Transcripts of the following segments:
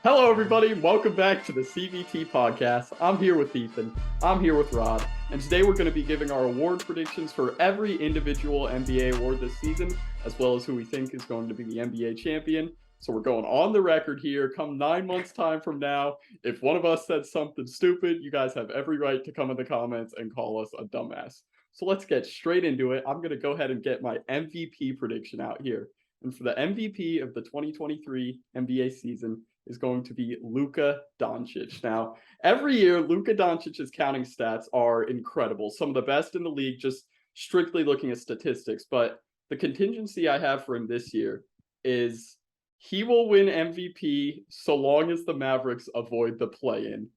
Hello, everybody. Welcome back to the CBT podcast. I'm here with Ethan. I'm here with Rod. And today we're going to be giving our award predictions for every individual NBA award this season, as well as who we think is going to be the NBA champion. So we're going on the record here. Come 9 months' time from now, if one of us said something stupid, you guys have every right to come in the comments and call us a dumbass. So let's get straight into it. I'm going to go ahead and get my MVP prediction out here. And for the MVP of the 2023 NBA season is going to be Luka Doncic. Now, every year, Luka Doncic's counting stats are incredible. Some of the best in the league, just strictly looking at statistics. But the contingency I have for him this year is he will win MVP so long as the Mavericks avoid the play-in.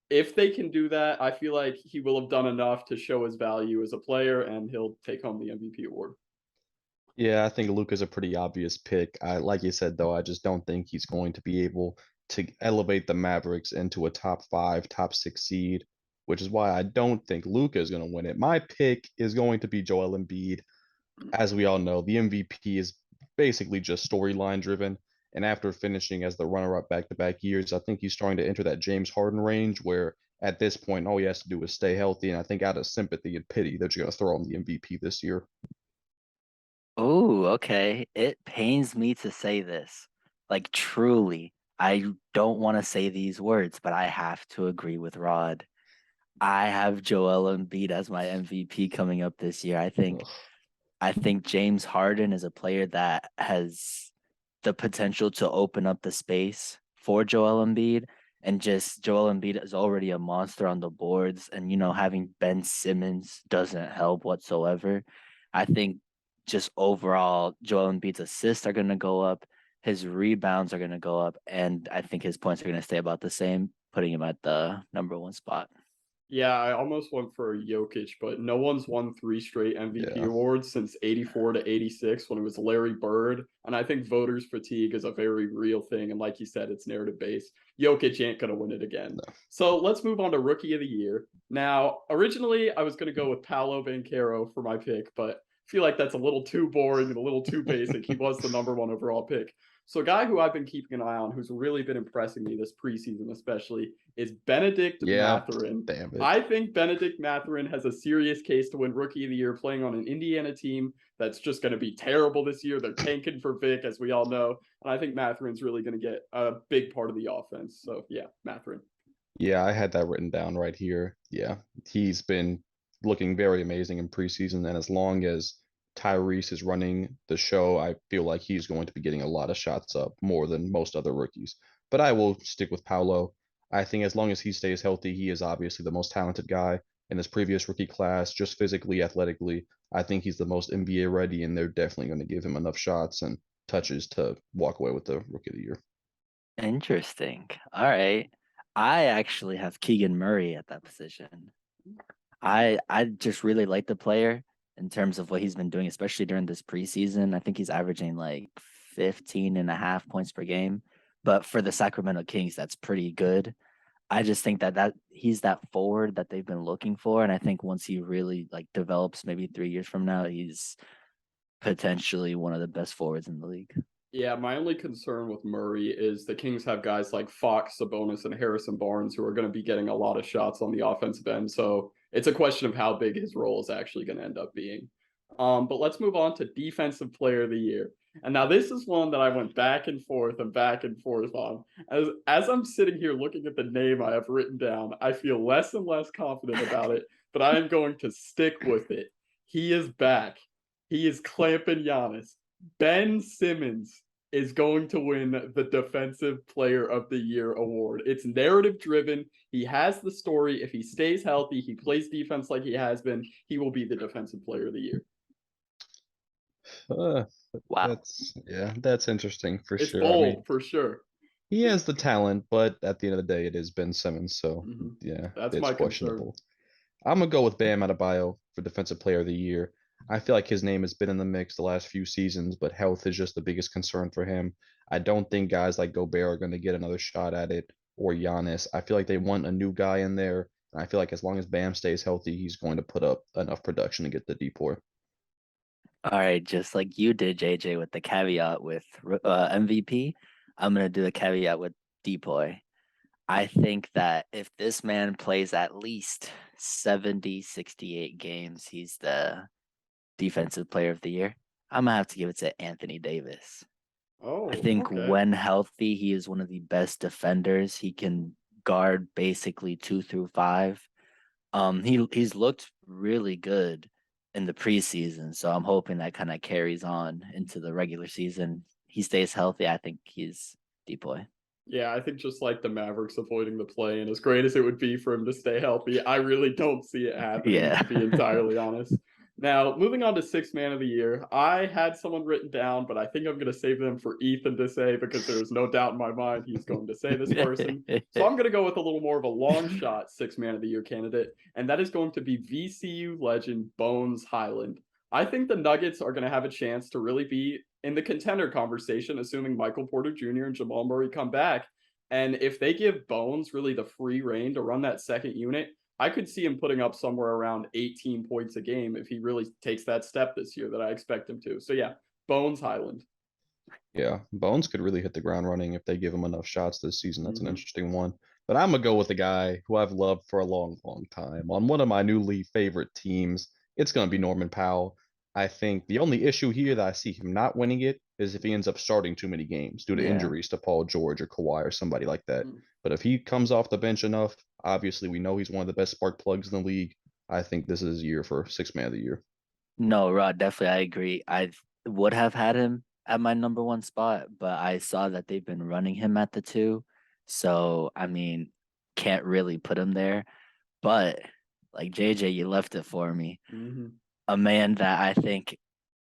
If they can do that, I feel like he will have done enough to show his value as a player, and he'll take home the MVP award. Yeah, I think Luka's a pretty obvious pick. Like you said, though, I just don't think he's going to be able to elevate the Mavericks into a top five, top six seed, which is why I don't think Luka is going to win it. My pick is going to be Joel Embiid. As we all know, the MVP is basically just storyline driven. And after finishing as the runner-up back-to-back years, I think he's starting to enter that James Harden range where at this point, all he has to do is stay healthy. And I think out of sympathy and pity, they're just going to throw him the MVP this year. Oh, okay. It pains me to say this. Like, truly, I don't want to say these words, but I have to agree with Rod. I have Joel Embiid as my MVP coming up this year. Ugh. I think James Harden is a player that has the potential to open up the space for Joel Embiid. And just Joel Embiid is already a monster on the boards. And, having Ben Simmons doesn't help whatsoever. I think just overall, Joel Embiid's assists are going to go up. His rebounds are going to go up. And I think his points are going to stay about the same, putting him at the number one spot. Yeah, I almost went for Jokic, but no one's won 3 straight MVP Yeah. awards since 84 to 86 when it was Larry Bird. And I think voters fatigue is a very real thing. And like you said, it's narrative based. Jokic ain't going to win it again. No. So let's move on to Rookie of the Year. Now, originally, I was going to go with Paolo Banchero for my pick, but I feel like that's a little too boring and a little too basic. He was the number one overall pick. So a guy who I've been keeping an eye on, who's really been impressing me this preseason especially, is Benedict Yeah, Mathurin. damn it. I think Benedict Mathurin has a serious case to win Rookie of the Year playing on an Indiana team that's just going to be terrible this year. They're tanking for Vic, as we all know. And I think Mathurin's really going to get a big part of the offense. So, yeah, Mathurin. Yeah, I had that written down right here. Yeah, he's been looking very amazing in preseason, and as long as Tyrese is running the show, I feel like he's going to be getting a lot of shots up more than most other rookies. But I will stick with Paolo. I think as long as he stays healthy, he is obviously the most talented guy in his previous rookie class, just physically, athletically. I think he's the most NBA ready, and they're definitely going to give him enough shots and touches to walk away with the Rookie of the Year. Interesting. All right. I actually have Keegan Murray at that position. I just really like the player in terms of what he's been doing, especially during this preseason. I think he's averaging like 15 and a half points per game. But for the Sacramento Kings, that's pretty good. I just think that he's that forward that they've been looking for. And I think once he really like develops, maybe 3 years from now, he's potentially one of the best forwards in the league. Yeah, my only concern with Murray is the Kings have guys like Fox, Sabonis, and Harrison Barnes who are going to be getting a lot of shots on the offensive end. So it's a question of how big his role is actually going to end up being. But let's move on to Defensive Player of the Year. And now this is one that I went back and forth on. As I'm sitting here looking at the name I have written down, I feel less and less confident about it, but I am going to stick with it. He is back. He is clamping Giannis. Ben Simmons is going to win the Defensive Player of the Year award. It's narrative driven. He has the story. If he stays healthy, he plays defense like he has been, he will be the Defensive Player of the Year. Uh, Wow. that's interesting for It's sure. bold for sure. He has the talent, but at the end of the day, it is Ben Simmons, so That's it's my questionable. concern. I'm gonna go with Bam Adebayo for Defensive Player of the Year. I feel like his name has been in the mix the last few seasons, but health is just the biggest concern for him. I don't think guys like Gobert are going to get another shot at it or Giannis. I feel like they want a new guy in there, and I feel like as long as Bam stays healthy, he's going to put up enough production to get the D4. All right, just like you did, JJ, with the caveat with MVP, I'm gonna do the caveat with Depoy. I think that if this man plays at least 70, 68 games, he's the defensive player of the year. I'm going to have to give it to Anthony Davis. Oh, I think okay. when healthy, he is one of the best defenders. He can guard basically 2 through 5. He's looked really good in the preseason, so I'm hoping that kind of carries on into the regular season. He stays healthy. I think he's Depoy. Yeah, I think just like the Mavericks avoiding the play, and as great as it would be for him to stay healthy, I really don't see it happening, Yeah. to be entirely honest. Now, moving on to sixth man of the year, I had someone written down, but I think I'm going to save them for Ethan to say because there's no doubt in my mind he's going to say this person. So I'm going to go with a little more of a long shot sixth man of the year candidate, and that is going to be VCU legend Bones Highland. I think the Nuggets are going to have a chance to really be in the contender conversation, assuming Michael Porter Jr. and Jamal Murray come back. And if they give Bones really the free reign to run that second unit, I could see him putting up somewhere around 18 points a game if he really takes that step this year that I expect him to. So yeah, Bones Highland. Yeah, Bones could really hit the ground running if they give him enough shots this season. That's an Mhm. interesting one. But I'm gonna go with a guy who I've loved for a long, long time. On one of my newly favorite teams, it's gonna be Norman Powell. I think the only issue here that I see him not winning it is if he ends up starting too many games due to Yeah. injuries to Paul George or Kawhi or somebody like that. Mm. But if he comes off the bench enough, obviously we know he's one of the best spark plugs in the league. I think this is his year for sixth man of the year. No, Rod, definitely I agree. I would have had him at my number one spot, but I saw that they've been running him at the 2. So, I mean, can't really put him there. But like JJ, you left it for me. Mhm. A man that I think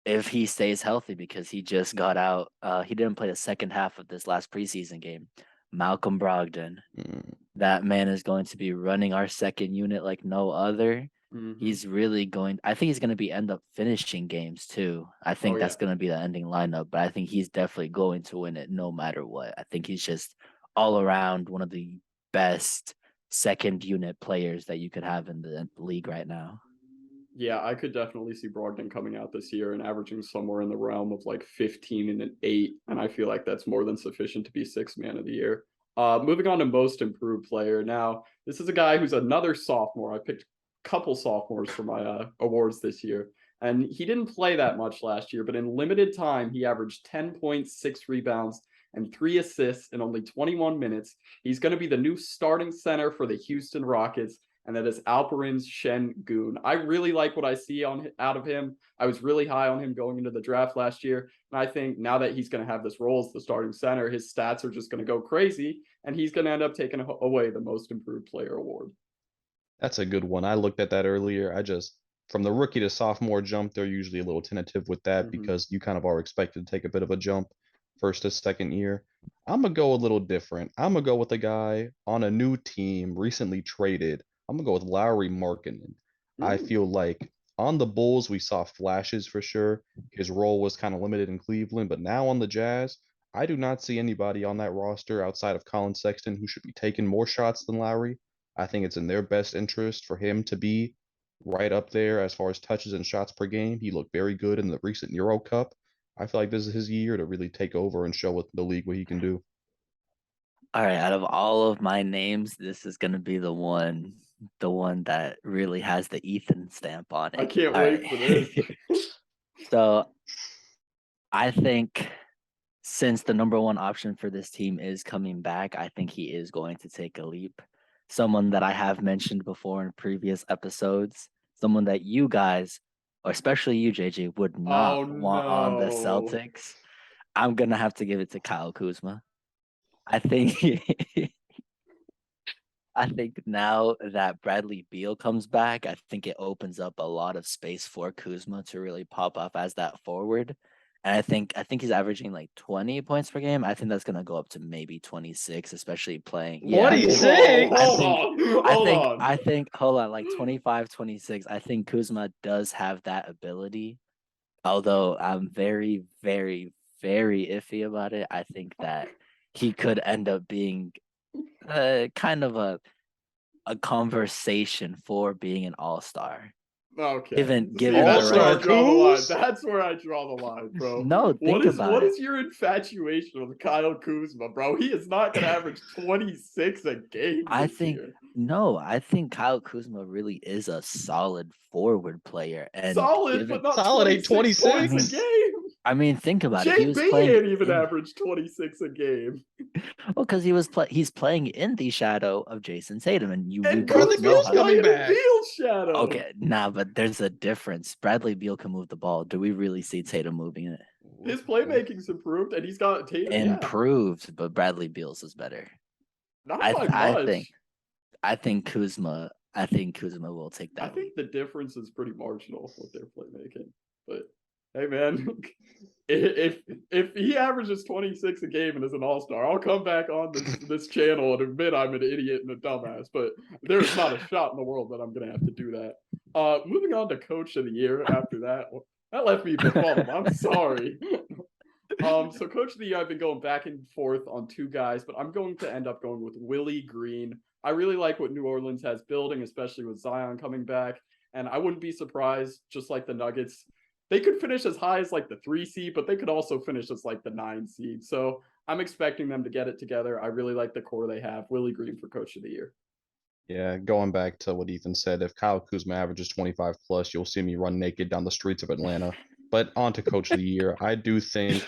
if he stays healthy because he just got out, he didn't play the second half of this last preseason game. Malcolm Brogdon. Mm, That man is going to be running our second unit like no other. Mhm. He's really going. I think he's going to be end up finishing games too. I think Oh, that's yeah. going to be the ending lineup, but I think he's definitely going to win it no matter what. I think he's just all around one of the best second unit players that you could have in the league right now. Yeah, I could definitely see Brogdon coming out this year and averaging somewhere in the realm of like 15 and an 8. And I feel like that's more than sufficient to be sixth man of the year. Moving on to most improved player. Now, this is a guy who's another sophomore. I picked a couple sophomores for my awards this year. And he didn't play that much last year, but in limited time, he averaged 10.6 rebounds and 3 assists in only 21 minutes. He's going to be the new starting center for the Houston Rockets, and that is Alperen Sengun. I really like what I see out of him. I was really high on him going into the draft last year, and I think now that he's going to have this role as the starting center, his stats are just going to go crazy, and he's going to end up taking away the Most Improved Player award. That's a good one. I looked at that earlier. From the rookie to sophomore jump, they're usually a little tentative with that because you kind of are expected to take a bit of a jump first to second year. I'm gonna go a little different. I'm gonna go with a guy on a new team, recently traded. I'm gonna go with Lowry Markkinen. I feel like on the Bulls we saw flashes for sure. His role was kind of limited in Cleveland, but now on the Jazz, I do not see anybody on that roster outside of Colin Sexton who should be taking more shots than Lowry. I think it's in their best interest for him to be right up there as far as touches and shots per game. He looked very good in the recent Euro Cup. I feel like this is his year to really take over and show what the league what he can do. All right, out of all of my names, this is going to be the one that really has the Ethan stamp on I it. can't All wait right. for this. So I think since the number one option for this team is coming back, I think he is going to take a leap. Someone that I have mentioned before in previous episodes, someone that you guys, or especially you, JJ, would not Oh want on the no. Celtics. I'm gonna have to give it to Kyle Kuzma. I think I think now that Bradley Beal comes back, I think it opens up a lot of space for Kuzma to really pop off as that forward. And I think he's averaging like 20 points per game. I think that's gonna go up to maybe 26, especially playing. Yeah, I think Hold on. I think hold on, like 25, 26. I think Kuzma does have that ability. Although I'm very, very, very iffy about it. I think that he could end up being kind of a conversation for being an all-star. Okay. Given See, the that's where I All-Star draw the line. Kuz? That's where I draw the line, bro. No, think about what it. is your infatuation with Kyle Kuzma, bro? He is not gonna average 26 a game I this think year. no, I think Kyle Kuzma really is a solid forward player, and Solid, but given not Solid ain't 26 points 26. a game. I mean, think about it. He was JB playing ain't even in, averaged 26 a game. well, because he's playing in the shadow of Jason Tatum, and we And both Bradley know Beal's Kuzma's how. coming playing in back. Beal's shadow. Okay, nah, but there's a difference. Bradley Beal can move the ball. Do we really see Tatum moving it? His playmaking's improved, and he's got Tatum. Yeah, Improved, but Bradley Beal's is better. not I by think much. I think Kuzma will take I that lead. think the difference is pretty marginal with their playmaking. But hey, man, if he averages 26 a game and is an all-star, I'll come back on this channel and admit I'm an idiot and a dumbass. But there's not a shot in the world that I'm gonna have to do that. Moving on to Coach of the Year after that. That left me befuddled. I'm sorry. So Coach of the Year, I've been going back and forth on two guys, but I'm going to end up going with Willie Green. I really like what New Orleans has building, especially with Zion coming back. And I wouldn't be surprised, just like the Nuggets, they could finish as high as like the 3 seed, but they could also finish as like the 9 seed. So I'm expecting them to get it together. I really like the core they have. Willie Green for Coach of the Year. Yeah, going back to what Ethan said, if Kyle Kuzma averages 25 plus, you'll see me run naked down the streets of Atlanta. But on to Coach of the Year, I do think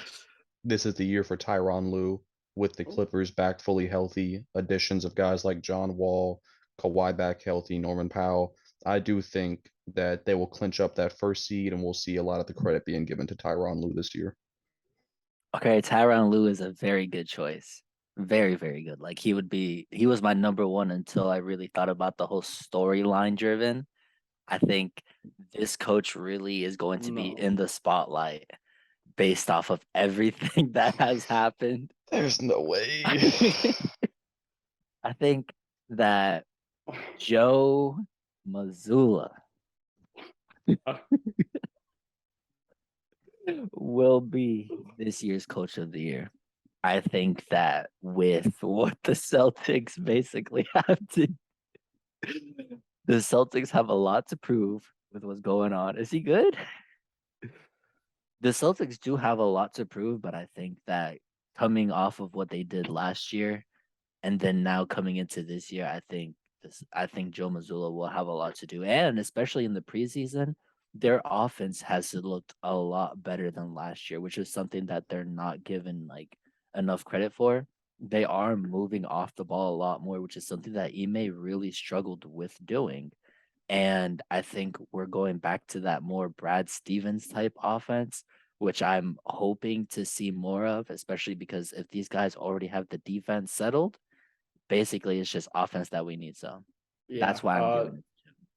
this is the year for Tyronn Lue with the Clippers back fully healthy, additions of guys like John Wall, Kawhi back healthy, Norman Powell. I do think that they will clinch up that first seed, and we'll see a lot of the credit being given to Tyronn Lue this year. Okay, Tyronn Lue is a very good choice. Very, very good. Like he was my number one until I really thought about the whole storyline driven. I think this coach really is going to be in the spotlight based off of everything that has happened. There's no way. I think that Joe Mazzulla will be this year's coach of the year. I think that with what the Celtics basically have to, the Celtics have a lot to prove with what's going on. Is he good? The Celtics do have a lot to prove, but I think that coming off of what they did last year and then now coming into this year, I think Joe Mazzulla will have a lot to do. And especially in the preseason, their offense has looked a lot better than last year, which is something that they're not given like enough credit for. They are moving off the ball a lot more, which is something that Ime really struggled with doing. And I think we're going back to that more Brad Stevens type offense, which I'm hoping to see more of, especially because if these guys already have the defense settled, basically it's just offense that we need. So that's why I'm giving it.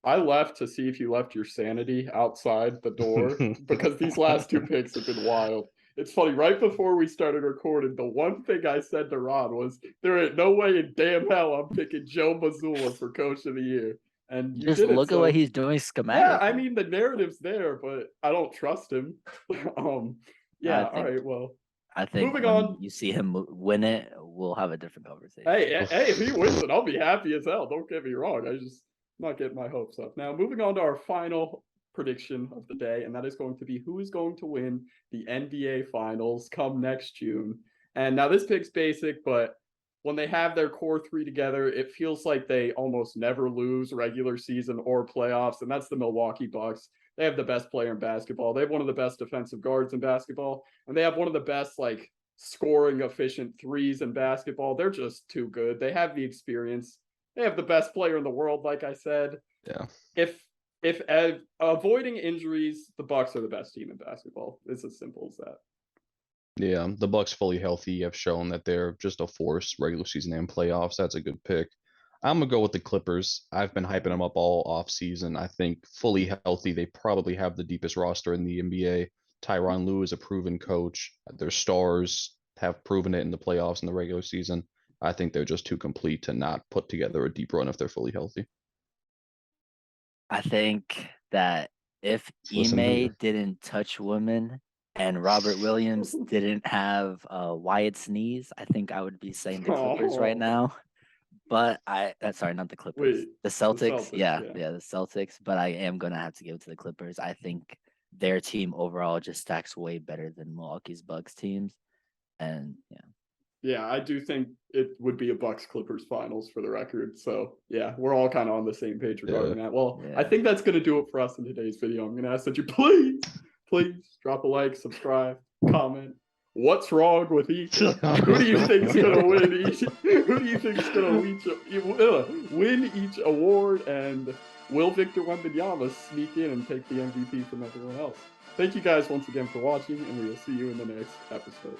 I left to see if you left your sanity outside the door because these last two picks have been wild. It's funny, right before we started recording, the one thing I said to Rod was, there ain't no way in damn hell I'm picking Joe Mazzulla for Coach of the Year. And you Just did look it, at what so he's doing schematically. yeah, I mean the narrative's there, but I don't trust him. Yeah, all right, well. I think moving when on. you see him win it, we'll have a different conversation. Hey, if he wins it, I'll be happy as hell. Don't get me wrong. I just not getting my hopes up. Now, moving on to our final prediction of the day, and that is going to be who is going to win the NBA Finals come next June. And now this pick's basic, but when they have their core three together, it feels like they almost never lose regular season or playoffs, and that's the Milwaukee Bucks. They have the best player in basketball. They have one of the best defensive guards in basketball, and they have one of the best like scoring efficient threes in basketball. They're just too good. They have the experience. They have the best player in the world, like I said. Yeah. If avoiding injuries, the Bucks are the best team in basketball. It's as simple as that. Yeah, the Bucks fully healthy have shown that they're just a force regular season and playoffs. That's a good pick. I'm gonna go with the Clippers. I've been hyping them up all off season. I think fully healthy, they probably have the deepest roster in the NBA. Tyronn Lue is a proven coach. Their stars have proven it in the playoffs and the regular season. I think they're just too complete to not put together a deep run if they're fully healthy. I think that if Listen here. Ime didn't touch women and Robert Williams didn't have Wyatt's knees, I think I would be saying the Clippers right now. But sorry, not the Clippers. Wait, The Celtics. Celtics, Yeah, yeah. the Celtics. But I am gonna have to give it to the Clippers. I think their team overall just stacks way better than Milwaukee's Bucks teams. And yeah. Yeah, I do think it would be a Bucks Clippers finals for the record. So yeah, we're all kind of on the same page regarding that. Well, I think that's gonna do it for us in today's video. I'm gonna ask that you please drop a like, subscribe, comment. What's wrong with Ethan? Who do you think is gonna win each? Who do you think is gonna win each award? And will Victor Wembanyama sneak in and take the MVP from everyone else? Thank you guys once again for watching, and we will see you in the next episode.